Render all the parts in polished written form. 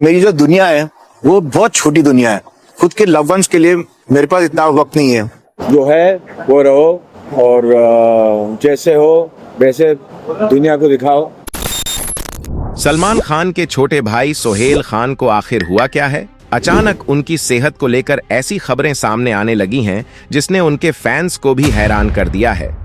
मेरी जो दुनिया है वो बहुत छोटी दुनिया है। खुद के लव वंस के लिए मेरे पास इतना वक्त नहीं है। जो है वो रहो और जैसे हो वैसे दुनिया को दिखाओ। सलमान खान के छोटे भाई सोहेल खान को आखिर हुआ क्या है? अचानक उनकी सेहत को लेकर ऐसी खबरें सामने आने लगी हैं जिसने उनके फैंस को भी हैरान कर दिया है।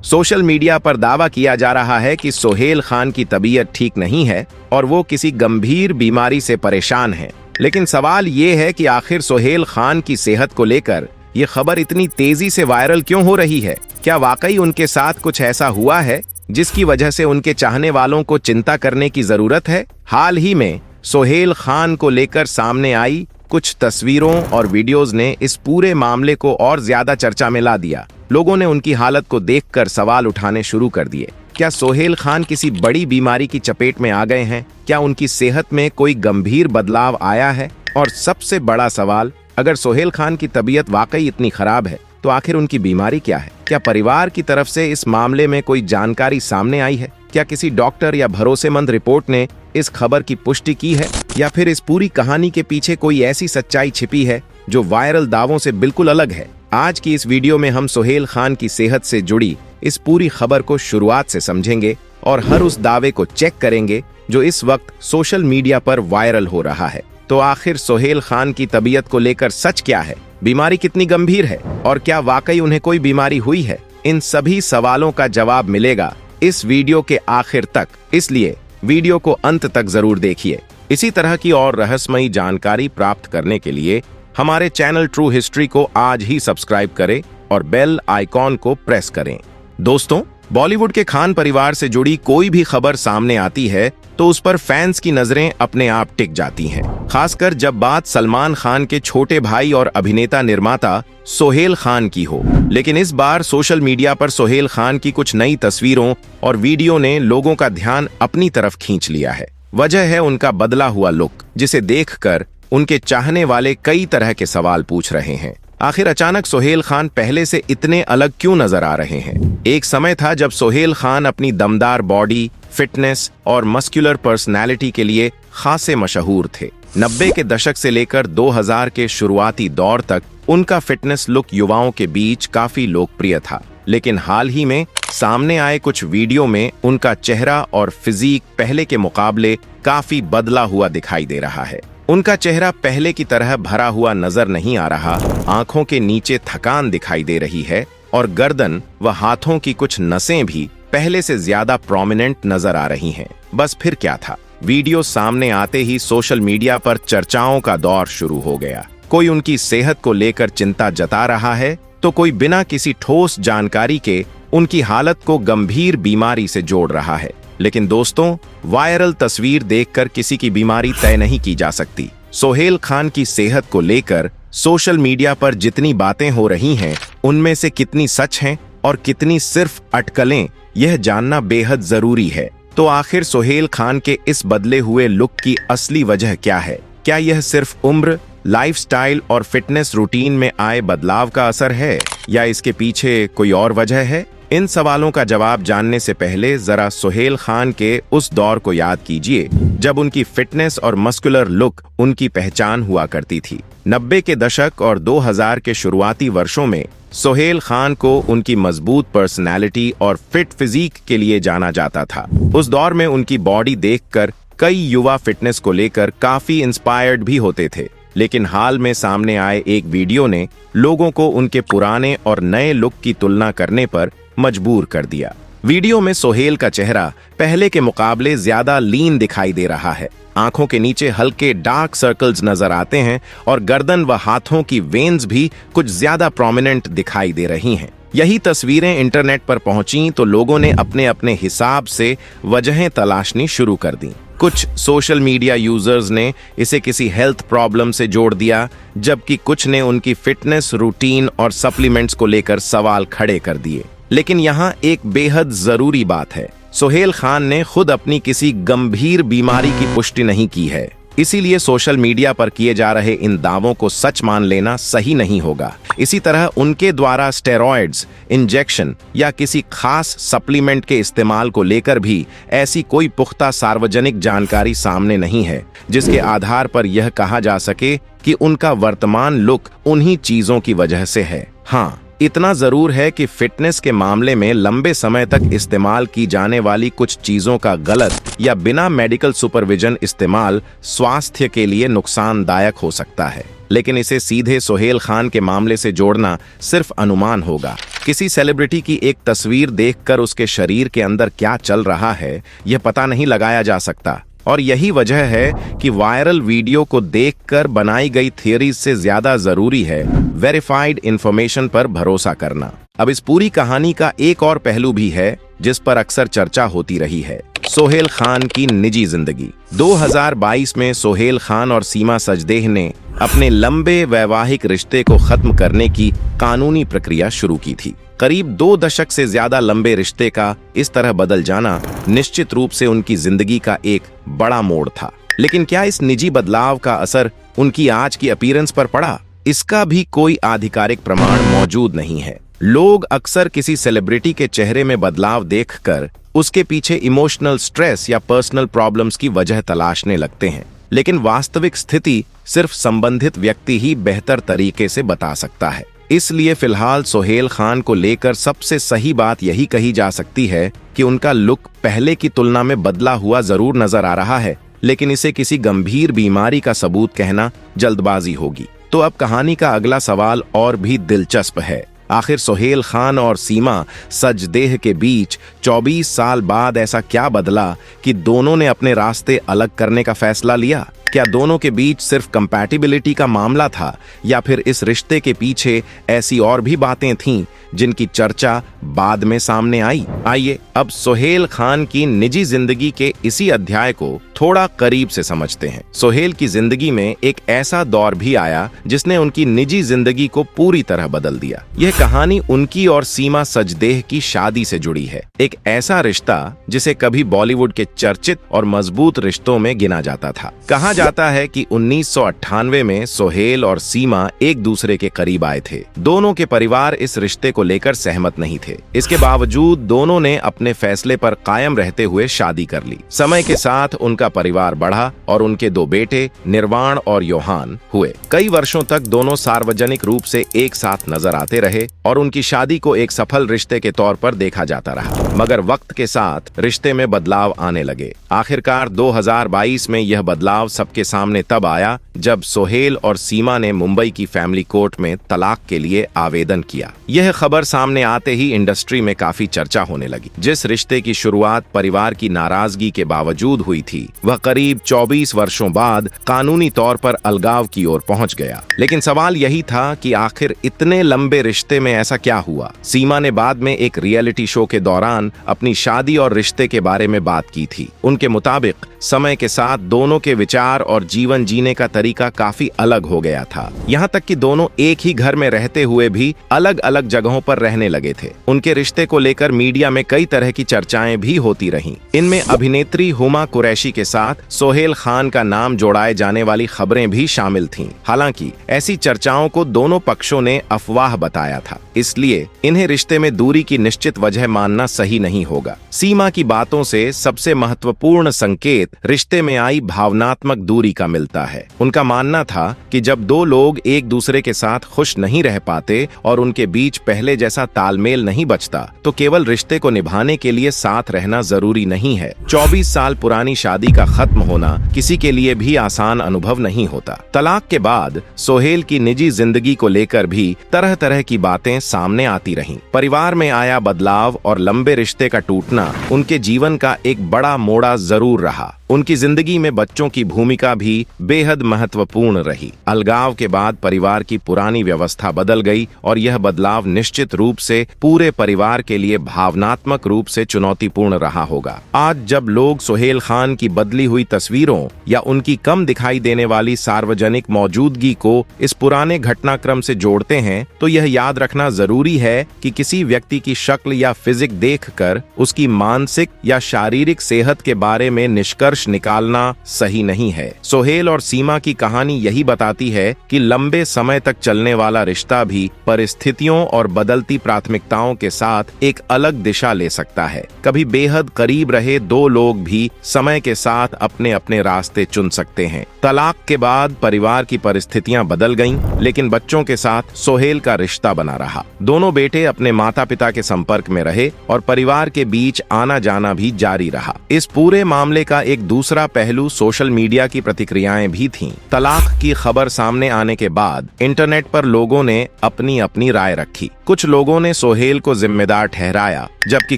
सोशल मीडिया पर दावा किया जा रहा है कि सोहेल खान की तबीयत ठीक नहीं है और वो किसी गंभीर बीमारी से परेशान हैं। लेकिन सवाल ये है कि आखिर सोहेल खान की सेहत को लेकर ये खबर इतनी तेजी से वायरल क्यों हो रही है? क्या वाकई उनके साथ कुछ ऐसा हुआ है जिसकी वजह से उनके चाहने वालों को चिंता करने की जरूरत है? हाल ही में सोहेल खान को लेकर सामने आई कुछ तस्वीरों और वीडियोस ने इस पूरे मामले को और ज्यादा चर्चा में ला दिया। लोगों ने उनकी हालत को देखकर सवाल उठाने शुरू कर दिए। क्या सोहेल खान किसी बड़ी बीमारी की चपेट में आ गए हैं? क्या उनकी सेहत में कोई गंभीर बदलाव आया है? और सबसे बड़ा सवाल, अगर सोहेल खान की तबीयत वाकई इतनी खराब है तो आखिर उनकी बीमारी क्या है? क्या परिवार की तरफ से इस मामले में कोई जानकारी सामने आई है? क्या किसी डॉक्टर या भरोसेमंद रिपोर्ट ने इस खबर की पुष्टि की है, या फिर इस पूरी कहानी के पीछे कोई ऐसी सच्चाई छिपी है जो वायरल दावों से बिल्कुल अलग है? आज की इस वीडियो में हम सोहेल खान की सेहत से जुड़ी इस पूरी खबर को शुरुआत से समझेंगे और हर उस दावे को चेक करेंगे जो इस वक्त सोशल मीडिया पर वायरल हो रहा है। तो आखिर सोहेल खान की तबीयत को लेकर सच क्या है? बीमारी कितनी गंभीर है और क्या वाकई उन्हें कोई बीमारी हुई है? इन सभी सवालों का जवाब मिलेगा इस वीडियो के आखिर तक, इसलिए वीडियो को अंत तक जरूर देखिए। इसी तरह की और रहस्यमयी जानकारी प्राप्त करने के लिए हमारे चैनल ट्रू हिस्ट्री को आज ही सब्सक्राइब करें और बेल आइकॉन को प्रेस करें। दोस्तों, बॉलीवुड के खान परिवार से जुड़ी कोई भी खबर सामने आती है तो उस पर फैंस की नजरें अपने आप टिक जाती हैं, खासकर जब बात सलमान खान के छोटे भाई और अभिनेता निर्माता सोहेल खान की हो। लेकिन इस बार सोशल मीडिया पर सोहेल खान की कुछ नई तस्वीरों और वीडियो ने लोगों का ध्यान अपनी तरफ खींच लिया है। वजह है उनका बदला हुआ लुक, जिसे देखकर उनके चाहने वाले कई तरह के सवाल पूछ रहे हैं। आखिर अचानक सोहेल खान पहले से इतने अलग क्यों नजर आ रहे हैं? एक समय था जब सोहेल खान अपनी दमदार बॉडी, फिटनेस और मस्कुलर पर्सनैलिटी के लिए खासे मशहूर थे। 90 के दशक से लेकर 2000 के शुरुआती दौर तक उनका फिटनेस लुक युवाओं के बीच काफी लोकप्रिय था। लेकिन हाल ही में सामने आए कुछ वीडियो में उनका चेहरा और फिजिक पहले के मुकाबले काफी बदला हुआ दिखाई दे रहा है। उनका चेहरा पहले की तरह भरा हुआ नजर नहीं आ रहा, आंखों के नीचे थकान दिखाई दे रही है और गर्दन व हाथों की कुछ नसें भी पहले से ज्यादा प्रोमिनेंट नजर आ रही हैं। बस फिर क्या था? वीडियो सामने आते ही सोशल मीडिया पर चर्चाओं का दौर शुरू हो गया। कोई उनकी सेहत को लेकर चिंता जता रहा है तो कोई बिना किसी ठोस जानकारी के उनकी हालत को गंभीर बीमारी से जोड़ रहा है। लेकिन दोस्तों, वायरल तस्वीर देखकर किसी की बीमारी तय नहीं की जा सकती। सोहेल खान की सेहत को लेकर सोशल मीडिया पर जितनी बातें हो रही हैं, उनमें से कितनी सच हैं और कितनी सिर्फ अटकलें, यह जानना बेहद जरूरी है। तो आखिर सोहेल खान के इस बदले हुए लुक की असली वजह क्या है? क्या यह सिर्फ उम्र, लाइफस्टाइल और फिटनेस रूटीन में आए बदलाव का असर है, या इसके पीछे कोई और वजह है? इन सवालों का जवाब जानने से पहले जरा सोहेल खान के उस दौर को याद कीजिए जब उनकी फिटनेस और मस्कुलर लुक उनकी पहचान हुआ करती थी। 90 के दशक और 2000 के शुरुआती वर्षों में सोहेल खान को उनकी मजबूत पर्सनैलिटी और फिट फिजिक के लिए जाना जाता था। उस दौर में उनकी बॉडी देखकर कई युवा फिटनेस को लेकर काफी इंस्पायर्ड भी होते थे। लेकिन हाल में सामने आए एक वीडियो ने लोगों को उनके पुराने और नए लुक की तुलना करने पर मजबूर कर दिया। वीडियो में सोहेल का चेहरा पहले के मुकाबले ज्यादा लीन दिखाई दे रहा है। आंखों के नीचे हल्के डार्क सर्कल्स नजर आते हैं और गर्दन व हाथों की वेन्स भी कुछ ज्यादा प्रोमिनेंट दिखाई दे रही हैं। यही तस्वीरें इंटरनेट पर पहुंची तो लोगों ने अपने अपने हिसाब से वजहें तलाशनी शुरू कर दी। कुछ सोशल मीडिया यूजर्स ने इसे किसी हेल्थ प्रॉब्लम से जोड़ दिया, जबकि कुछ ने उनकी फिटनेस रूटीन और सप्लीमेंट्स को लेकर सवाल खड़े कर दिए। लेकिन यहाँ एक बेहद जरूरी बात है, सोहेल खान ने खुद अपनी किसी गंभीर बीमारी की पुष्टि नहीं की है। इसीलिए सोशल मीडिया पर किए जा रहे इन दावों को सच मान लेना सही नहीं होगा। इसी तरह उनके द्वारा स्टेरॉइड्स, इंजेक्शन या किसी खास सप्लीमेंट के इस्तेमाल को लेकर भी ऐसी कोई पुख्ता सार्वजनिक जानकारी सामने नहीं है जिसके आधार पर यह कहा जा सके कि उनका वर्तमान लुक उन्हीं चीजों की वजह से है। हाँ, इतना जरूर है कि फिटनेस के मामले में लंबे समय तक इस्तेमाल की जाने वाली कुछ चीजों का गलत या बिना मेडिकल सुपरविजन इस्तेमाल स्वास्थ्य के लिए नुकसानदायक हो सकता है, लेकिन इसे सीधे सोहेल खान के मामले से जोड़ना सिर्फ अनुमान होगा। किसी सेलिब्रिटी की एक तस्वीर देखकर उसके शरीर के अंदर क्या चल रहा है यह पता नहीं लगाया जा सकता, और यही वजह है कि वायरल वीडियो को देखकर बनाई गई थियरीज से ज्यादा जरूरी है वेरीफाइड इंफॉर्मेशन पर भरोसा करना। अब इस पूरी कहानी का एक और पहलू भी है जिस पर अक्सर चर्चा होती रही है, सोहेल खान की निजी जिंदगी। 2022 में सोहेल खान और सीमा सजदेह ने अपने लंबे वैवाहिक रिश्ते को खत्म करने की कानूनी प्रक्रिया शुरू की थी। करीब 2 दशक से ज्यादा लंबे रिश्ते का इस तरह बदल जाना निश्चित रूप से उनकी जिंदगी का एक बड़ा मोड़ था। लेकिन क्या इस निजी बदलाव का असर उनकी आज की अपीयरेंस पर पड़ा? इसका भी कोई आधिकारिक प्रमाण मौजूद नहीं है। लोग अक्सर किसी सेलिब्रिटी के चेहरे में बदलाव देखकर उसके पीछे इमोशनल स्ट्रेस या पर्सनल प्रॉब्लम्स की वजह तलाशने लगते हैं, लेकिन वास्तविक स्थिति सिर्फ संबंधित व्यक्ति ही बेहतर तरीके से बता सकता है। इसलिए फिलहाल सोहेल खान को लेकर सबसे सही बात यही कही जा सकती है कि उनका लुक पहले की तुलना में बदला हुआ जरूर नजर आ रहा है, लेकिन इसे किसी गंभीर बीमारी का सबूत कहना जल्दबाजी होगी। तो अब कहानी का अगला सवाल और भी दिलचस्प है। आखिर सोहेल खान और सीमा सजदेह के बीच 24 साल बाद ऐसा क्या बदला कि दोनों ने अपने रास्ते अलग करने का फैसला लिया? क्या दोनों के बीच सिर्फ कंपैटिबिलिटी का मामला था, या फिर इस रिश्ते के पीछे ऐसी और भी बातें थीं जिनकी चर्चा बाद में सामने आई? आइए अब सोहेल खान की निजी जिंदगी के इसी अध्याय को थोड़ा करीब से समझते हैं। सोहेल की जिंदगी में एक ऐसा दौर भी आया जिसने उनकी निजी जिंदगी को पूरी तरह बदल दिया। यह कहानी उनकी और सीमा सजदेह की शादी से जुड़ी है। एक ऐसा रिश्ता जिसे कभी बॉलीवुड के चर्चित और मजबूत रिश्तों में गिना जाता था। कहा जाता है कि 1998 में सोहेल और सीमा एक दूसरे के करीब आए थे। दोनों के परिवार इस रिश्ते को लेकर सहमत नहीं थे। इसके बावजूद दोनों ने अपने फैसले पर कायम रहते हुए शादी कर ली। समय के साथ उनका परिवार बढ़ा और उनके 2 बेटे निर्वाण और योहान हुए। कई वर्षों तक दोनों सार्वजनिक रूप से एक साथ नजर आते रहे और उनकी शादी को एक सफल रिश्ते के तौर पर देखा जाता रहा। मगर वक्त के साथ रिश्ते में बदलाव आने लगे। आखिरकार 2022 में यह बदलाव सबके सामने तब आया जब सोहेल और सीमा ने मुंबई की फैमिली कोर्ट में तलाक के लिए आवेदन किया। यह खबर सामने आते ही इंडस्ट्री में काफी चर्चा होने लगी। जिस रिश्ते की शुरुआत परिवार की नाराजगी के बावजूद हुई थी, वह करीब 24 वर्षों बाद कानूनी तौर पर अलगाव की ओर पहुंच गया। लेकिन सवाल यही था कि आखिर इतने लंबे रिश्ते में ऐसा क्या हुआ? सीमा ने बाद में एक रियलिटी शो के दौरान अपनी शादी और रिश्ते के बारे में बात की थी। उनके मुताबिक समय के साथ दोनों के विचार और जीवन जीने का तरीका काफी अलग हो गया था। यहाँ तक कि दोनों एक ही घर में रहते हुए भी अलग अलग जगहों पर रहने लगे थे। उनके रिश्ते को लेकर मीडिया में कई तरह की चर्चाएं भी होती रहीं। इनमें अभिनेत्री हुमा कुरैशी के साथ सोहेल खान का नाम जोड़ाए जाने वाली खबरें भी शामिल थीं। हालांकि ऐसी चर्चाओं को दोनों पक्षों ने अफवाह बताया था, इसलिए इन्हें रिश्ते में दूरी की निश्चित वजह मानना सही नहीं होगा। सीमा की बातों से सबसे महत्वपूर्ण संकेत रिश्ते में आई भावनात्मक दूरी का मिलता है। उनका मानना था कि जब 2 लोग एक दूसरे के साथ खुश नहीं रह पाते और उनके बीच पहले जैसा तालमेल नहीं बचता, तो केवल रिश्ते को निभाने के लिए साथ रहना जरूरी नहीं है। 24 साल पुरानी शादी का खत्म होना किसी के लिए भी आसान अनुभव नहीं होता। तलाक के बाद सोहेल की निजी जिंदगी को लेकर भी तरह तरह की बातें सामने आती रहीं। परिवार में आया बदलाव और लंबे रिश्ते का टूटना उनके जीवन का एक बड़ा मोड़ जरूर रहा। उनकी जिंदगी में बच्चों की भूमिका भी बेहद महत्वपूर्ण रही। अलगाव के बाद परिवार की पुरानी व्यवस्था बदल गई और यह बदलाव निश्चित रूप से पूरे परिवार के लिए भावनात्मक रूप से चुनौतीपूर्ण रहा होगा। आज जब लोग सोहेल खान की बदली हुई तस्वीरों या उनकी कम दिखाई देने वाली सार्वजनिक मौजूदगी को इस पुराने घटनाक्रम से जोड़ते हैं, तो यह याद रखना जरूरी है कि किसी व्यक्ति की शक्ल या फिजिक देखकर उसकी मानसिक या शारीरिक सेहत के बारे में निष्कर्ष निष्कर्ष निकालना सही नहीं है। सोहेल और सीमा की कहानी यही बताती है कि लंबे समय तक चलने वाला रिश्ता भी परिस्थितियों और बदलती प्राथमिकताओं के साथ एक अलग दिशा ले सकता है। कभी बेहद करीब रहे दो लोग भी समय के साथ अपने अपने रास्ते चुन सकते हैं। तलाक के बाद परिवार की परिस्थितियां बदल गईं, लेकिन बच्चों के साथ सोहेल का रिश्ता बना रहा। दोनों बेटे अपने माता पिता के संपर्क में रहे और परिवार के बीच आना जाना भी जारी रहा। इस पूरे मामले का एक दूसरा पहलू सोशल मीडिया की प्रतिक्रियाएं भी थीं। तलाक की खबर सामने आने के बाद इंटरनेट पर लोगों ने अपनी अपनी राय रखी। कुछ लोगों ने सोहेल को जिम्मेदार ठहराया, जबकि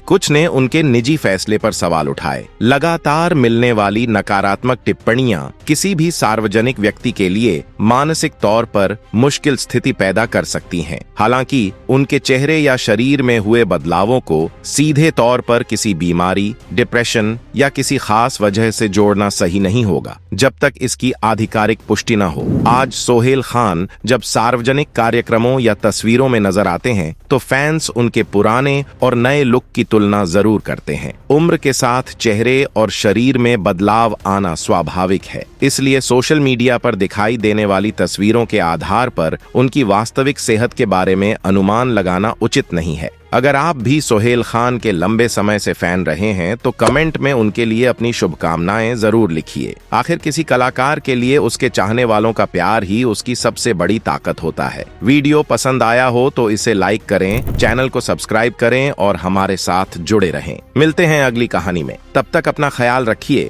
कुछ ने उनके निजी फैसले पर सवाल उठाए। लगातार मिलने वाली नकारात्मक टिप्पणियां किसी भी सार्वजनिक व्यक्ति के लिए मानसिक तौर पर मुश्किल स्थिति पैदा कर सकती हैं। हालांकि उनके चेहरे या शरीर में हुए बदलावों को सीधे तौर पर किसी बीमारी, डिप्रेशन या किसी खास वजह से जोड़ना सही नहीं होगा, जब तक इसकी आधिकारिक पुष्टि न हो। आज सोहेल खान जब सार्वजनिक कार्यक्रमों या तस्वीरों में नजर आते हैं तो फैंस उनके पुराने और नए लुक की तुलना जरूर करते हैं। उम्र के साथ चेहरे और शरीर में बदलाव आना स्वाभाविक है, इसलिए सोशल मीडिया पर दिखाई देने वाली तस्वीरों के आधार पर उनकी वास्तविक सेहत के बारे में अनुमान लगाना उचित नहीं है। अगर आप भी सोहेल खान के लंबे समय से फैन रहे हैं तो कमेंट में उनके लिए अपनी शुभकामनाएं जरूर लिखिए। आखिर किसी कलाकार के लिए उसके चाहने वालों का प्यार ही उसकी सबसे बड़ी ताकत होता है। वीडियो पसंद आया हो तो इसे लाइक करें, चैनल को सब्सक्राइब करें और हमारे साथ जुड़े रहें। मिलते हैं अगली कहानी में, तब तक अपना ख्याल रखिए।